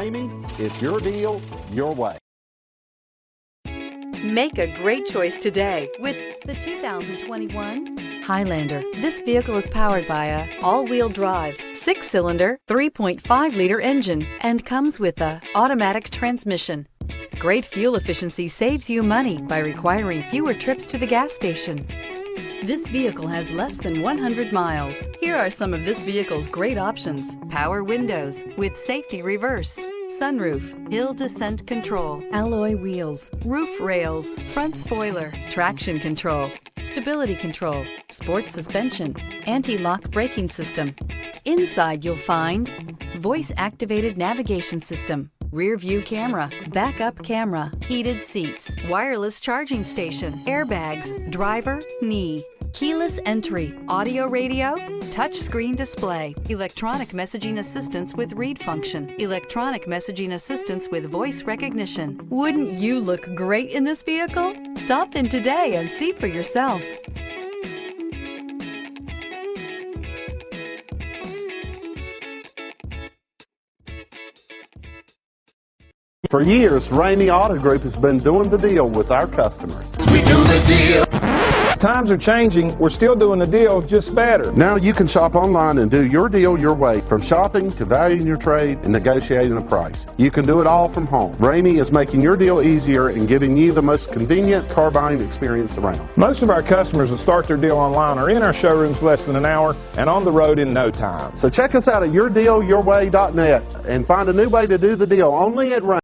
Ramey, it's your deal, your way. Make a great choice today with the 2021 Highlander. This vehicle is powered by a all-wheel drive, 6-cylinder, 3.5-liter engine and comes with a automatic transmission. Great fuel efficiency saves you money by requiring fewer trips to the gas station. This vehicle has less than 100 miles. Here are some of this vehicle's great options: power windows with safety reverse, sunroof, hill descent control, alloy wheels, roof rails, front spoiler, traction control, stability control, sports suspension, anti-lock braking system. Inside you'll find voice-activated navigation system, rear view camera, backup camera, heated seats, wireless charging station, airbags, driver, knee, keyless entry, audio radio, touchscreen display, electronic messaging assistance with read function, electronic messaging assistance with voice recognition. Wouldn't you look great in this vehicle? Stop in today and see for yourself. For years, Ramey Auto Group has been doing the deal with our customers. We do the deal. Times are changing. We're still doing the deal, just better. Now you can shop online and do your deal your way, from shopping to valuing your trade and negotiating a price. You can do it all from home. Ramey is making your deal easier and giving you the most convenient car buying experience around. Most of our customers that start their deal online are in our showrooms less than an hour and on the road in no time. So check us out at yourdealyourway.net and find a new way to do the deal only at Ramey.